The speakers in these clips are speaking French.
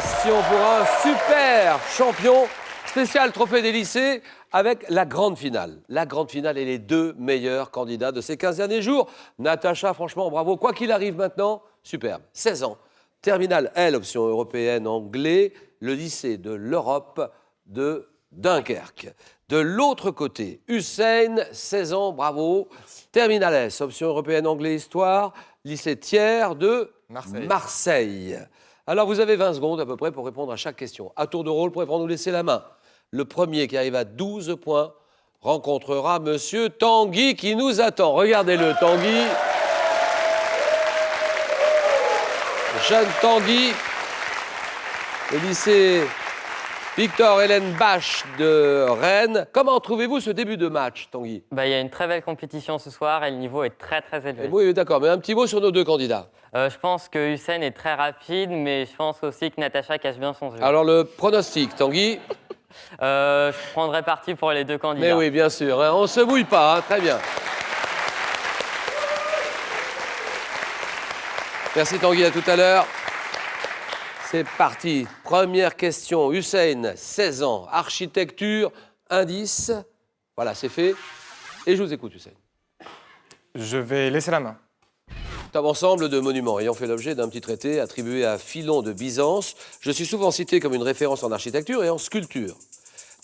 question pour un super champion spécial trophée des lycées avec la grande finale. La grande finale et les deux meilleurs candidats de ces 15 derniers jours. Natacha, franchement, bravo. Quoi qu'il arrive maintenant, superbe. 16 ans. Terminale L, option européenne anglais, le lycée de l'Europe de Dunkerque. De l'autre côté, Hussein, 16 ans, bravo. Terminale S, option européenne anglais histoire, lycée Thiers de Marseille. Alors vous avez 20 secondes à peu près pour répondre à chaque question. À tour de rôle, pour répondre, nous laisser la main. Le premier qui arrive à 12 points rencontrera Monsieur Tanguy qui nous attend. Regardez-le, Tanguy. Jeune Tanguy, le lycée Victor Hélène Bach de Rennes. Comment trouvez-vous ce début de match, Tanguy? Il y a une très belle compétition ce soir et le niveau est très élevé. Oui, d'accord, mais un petit mot sur nos deux candidats. Je pense que Hussein est très rapide, mais je pense aussi que Natacha cache bien son jeu. Alors le pronostic, Tanguy? Je prendrai parti pour les deux candidats. Mais oui, bien sûr, hein, on ne se mouille pas, hein, très bien. Merci Tanguy, à tout à l'heure. C'est parti. Première question. Hussein, 16 ans, architecture, indice. Voilà, c'est fait. Et je vous écoute, Hussein. Je vais laisser la main. C'est un ensemble de monuments ayant fait l'objet d'un petit traité attribué à Philon de Byzance. Je suis souvent cité comme une référence en architecture et en sculpture.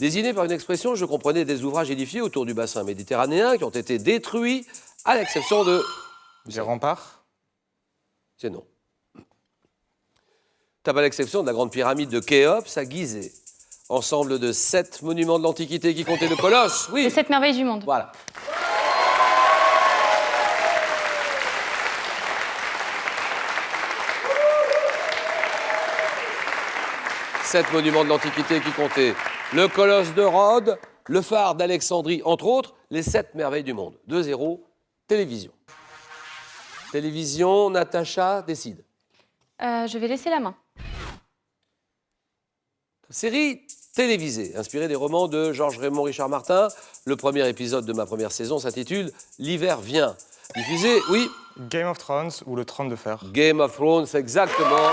Désigné par une expression, je comprenais des ouvrages édifiés autour du bassin méditerranéen qui ont été détruits, à l'exception de... Des remparts. C'est non. À l'exception de la grande pyramide de Khéops à Gizeh. Ensemble de 7 monuments de l'Antiquité qui comptaient le colosse. Oui. Les 7 merveilles du monde. Voilà. Sept monuments de l'Antiquité qui comptaient le colosse de Rhodes, le phare d'Alexandrie, entre autres, les 7 merveilles du monde. 2-0, télévision. Télévision, Natacha décide. Je vais laisser la main. Série télévisée, inspirée des romans de Georges Raymond Richard Martin. Le premier épisode de ma première saison s'intitule « L'hiver vient ». Diffusé, oui. Game of Thrones ou le Trône de Fer. Game of Thrones, exactement.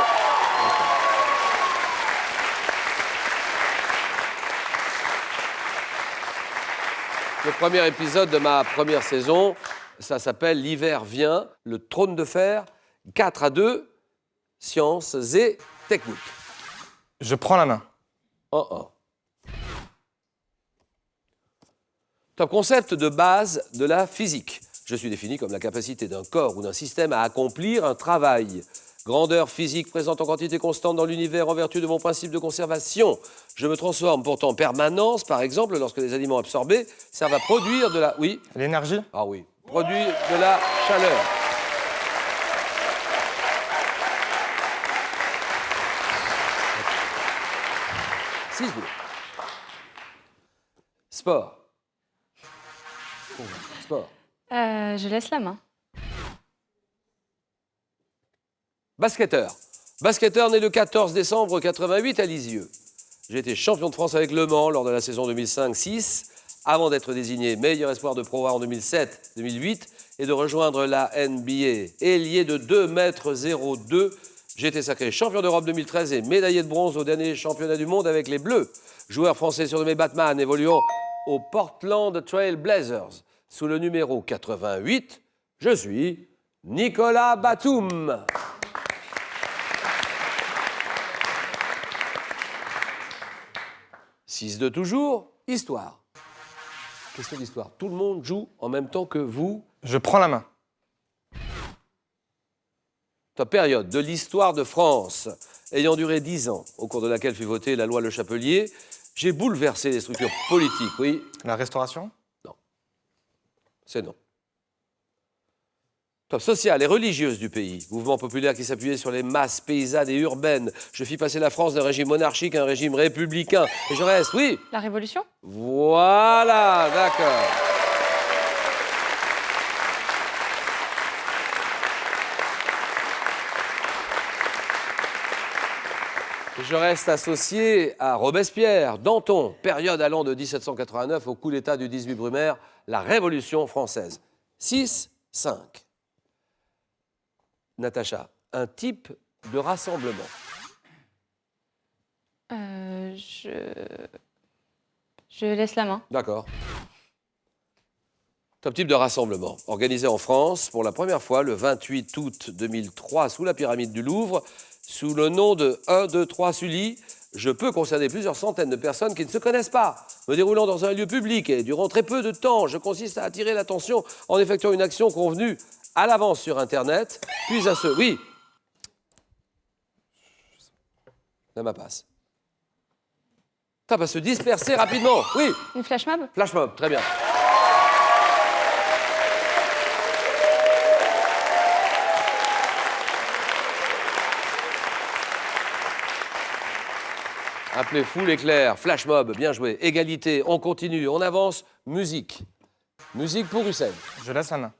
Le premier épisode de ma première saison, ça s'appelle « L'hiver vient », le Trône de Fer, 4-2, sciences et techniques. Je prends la main. Top concept de base de la physique. Je suis défini comme la capacité d'un corps ou d'un système à accomplir un travail. Grandeur physique présente en quantité constante dans l'univers en vertu de mon principe de conservation. Je me transforme pourtant en permanence, par exemple, lorsque les aliments absorbés servent à produire de la... Oui. L'énergie. Ah oui. Produire de la chaleur. Sport. Sport. Je laisse la main. Basketteur. Basketteur né le 14 décembre 88 à Lisieux. J'ai été champion de France avec Le Mans lors de la saison 2005-06, avant d'être désigné meilleur espoir de Pro A en 2007-2008 et de rejoindre la NBA. Ailier de 2,02 m, j'ai été sacré champion d'Europe 2013 et médaillé de bronze au dernier championnat du monde avec les Bleus. Joueur français surnommé Batman, évoluant aux Portland Trail Blazers. Sous le numéro 88, je suis Nicolas Batum. « 6-2 toujours, histoire. Question d'histoire. Tout le monde joue en même temps que vous. Je prends la main. Top période de l'histoire de France, ayant duré 10 ans, au cours de laquelle fut votée la loi Le Chapelier, j'ai bouleversé les structures politiques, oui. La restauration. Non. C'est non. Top sociale et religieuse du pays. Mouvement populaire qui s'appuyait sur les masses paysannes et urbaines. Je fis passer la France d'un régime monarchique à un régime républicain. Et je reste, oui. La Révolution. Voilà, d'accord. Je reste associé à Robespierre, Danton, période allant de 1789 au coup d'État du 18 Brumaire, la Révolution française. 6-5. Natacha, un type de rassemblement. Je laisse la main. D'accord. Top type de rassemblement, organisé en France pour la première fois le 28 août 2003 sous la pyramide du Louvre, sous le nom de 1, 2, 3 Sully. Je peux concerner plusieurs centaines de personnes qui ne se connaissent pas, me déroulant dans un lieu public et durant très peu de temps. Je consiste à attirer l'attention en effectuant une action convenue à l'avance sur Internet, puis à ce... Oui. Là, ma passe. Ça va se disperser rapidement. Oui. Une flash mob? Flash mob, très bien. Appelez fou l'éclair, flash mob, bien joué. Égalité, on continue, on avance. Musique. Musique pour Hussein. Je laisse la main.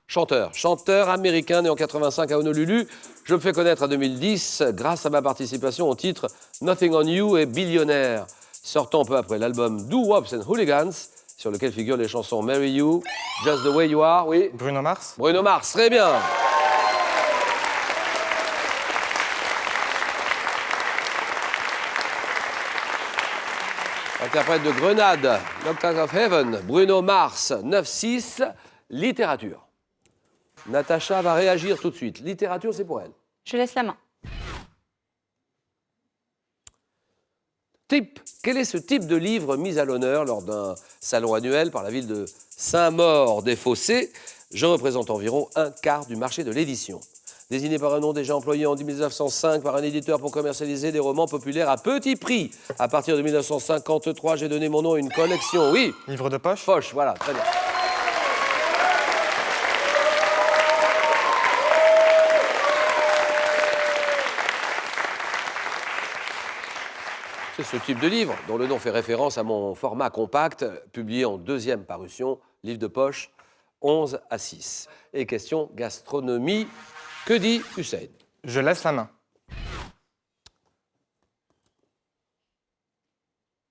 Chanteur américain né en 85 à Honolulu. Je me fais connaître en 2010 grâce à ma participation au titre Nothing on You et Billionaire, sortant peu après l'album Do Wops and Hooligans, sur lequel figurent les chansons Marry You, Just the Way You Are, oui. Bruno Mars. Bruno Mars, très bien. Interprète de Grenade, Knocked Out of Heaven, Bruno Mars, 9-6, littérature. Natacha va réagir tout de suite. Littérature, c'est pour elle. Je laisse la main. Type. Quel est ce type de livre mis à l'honneur lors d'un salon annuel par la ville de Saint-Maur-des-Fossés? Je représente environ un quart du marché de l'édition. Désigné par un nom déjà employé en 1905 par un éditeur pour commercialiser des romans populaires à petit prix. À partir de 1953, j'ai donné mon nom à une collection. Oui. Livre de poche. Poche, voilà, très bien. C'est ce type de livre dont le nom fait référence à mon format compact, publié en deuxième parution, livre de poche, 11-6. Et question gastronomie, que dit Hussein? Je laisse la main.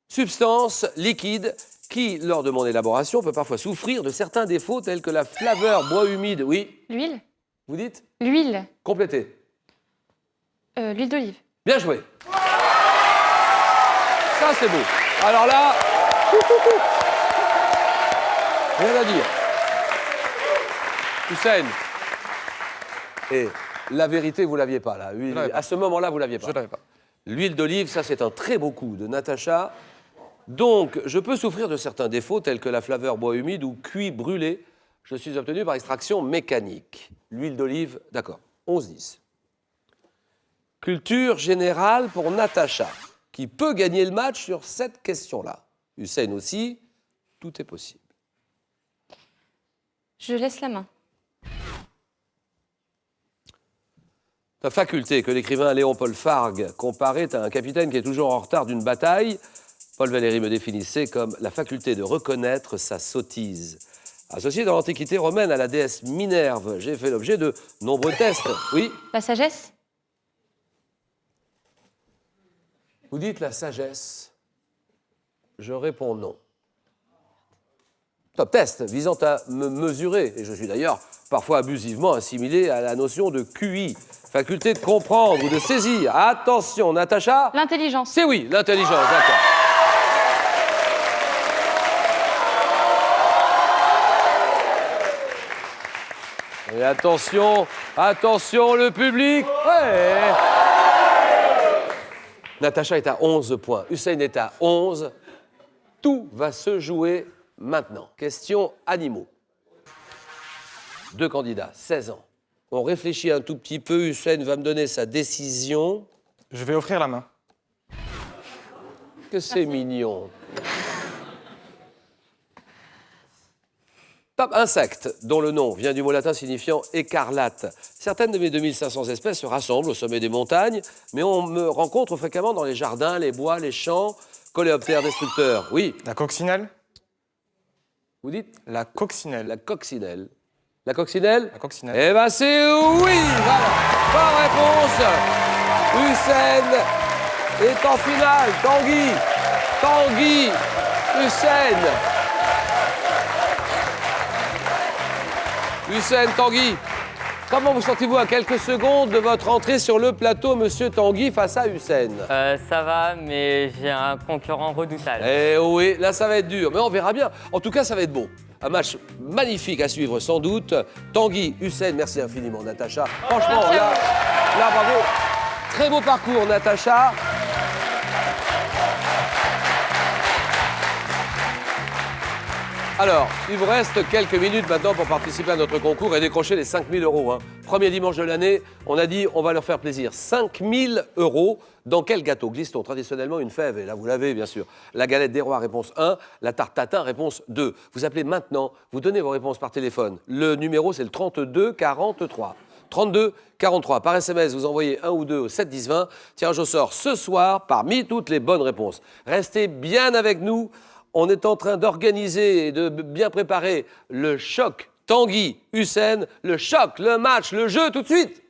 Substance liquide qui, lors de mon élaboration, peut parfois souffrir de certains défauts tels que la flaveur bois humide. Oui, L'huile? vous dites? L'huile. Complétez. L'huile d'olive. Bien joué. Ça, c'est beau. Alors là, rien à dire. Hussein. Et la vérité, vous ne l'aviez pas, là. l'avais pas. À ce moment-là, vous ne l'aviez pas. Je ne l'avais pas. L'huile d'olive, ça, c'est un très beau coup de Natacha. Donc, je peux souffrir de certains défauts, tels que la flaveur bois humide ou cuit brûlé. Je suis obtenu par extraction mécanique. L'huile d'olive, d'accord. 11-10. Culture générale pour Natacha, qui peut gagner le match sur cette question-là. Hussein aussi, tout est possible. Je laisse la main. La faculté que l'écrivain Léon-Paul Fargue comparait à un capitaine qui est toujours en retard d'une bataille, Paul Valéry me définissait comme la faculté de reconnaître sa sottise. Associée dans l'Antiquité romaine à la déesse Minerve, j'ai fait l'objet de nombreux tests. Oui? La sagesse? Vous dites la sagesse. Je réponds non. Top test visant à me mesurer, et je suis d'ailleurs parfois abusivement assimilé à la notion de QI, faculté de comprendre ou de saisir. Attention, Natacha. L'intelligence. C'est oui, l'intelligence, d'accord. Et attention, attention le public. Ouais. Natacha est à 11 points, Hussein est à 11. Tout va se jouer maintenant. Question animaux. Deux candidats, 16 ans. On réfléchit un tout petit peu, Hussein va me donner sa décision. Je vais offrir la main. Que c'est mignon. Top insecte, dont le nom vient du mot latin signifiant écarlate. Certaines de mes 2500 espèces se rassemblent au sommet des montagnes, mais on me rencontre fréquemment dans les jardins, les bois, les champs. Coléoptères destructeurs, oui. La coccinelle. Vous dites La coccinelle. la coccinelle. La coccinelle? La coccinelle. Eh ben c'est oui, voilà. Bonne réponse. Hussein est en finale. Tanguy. Tanguy. Hussein. Hussein, Tanguy. Comment vous sentez-vous à quelques secondes de votre entrée sur le plateau, monsieur Tanguy, face à Hussein? Ça va, mais j'ai un concurrent redoutable. Eh oui, là ça va être dur, mais on verra bien. En tout cas, ça va être beau. Un match magnifique à suivre sans doute. Tanguy, Hussein, merci infiniment Natacha. Franchement, là bravo. Très beau parcours Natacha. Alors, il vous reste quelques minutes maintenant pour participer à notre concours et décrocher les 5 000 €. Premier dimanche de l'année, on a dit on va leur faire plaisir. 5 000 €. Dans quel gâteau glisse-t-on traditionnellement une fève? Et là, vous l'avez, bien sûr. La galette des rois, réponse 1. La tarte tatin, réponse 2. Vous appelez maintenant, vous donnez vos réponses par téléphone. Le numéro, c'est le 32 43. 32 43. Par SMS, vous envoyez 1 ou 2 au 7 10 20. Tirage au sort ce soir parmi toutes les bonnes réponses. Restez bien avec nous. On est en train d'organiser et de bien préparer le choc Tanguy-Hussein. Le choc, le match, le jeu, tout de suite.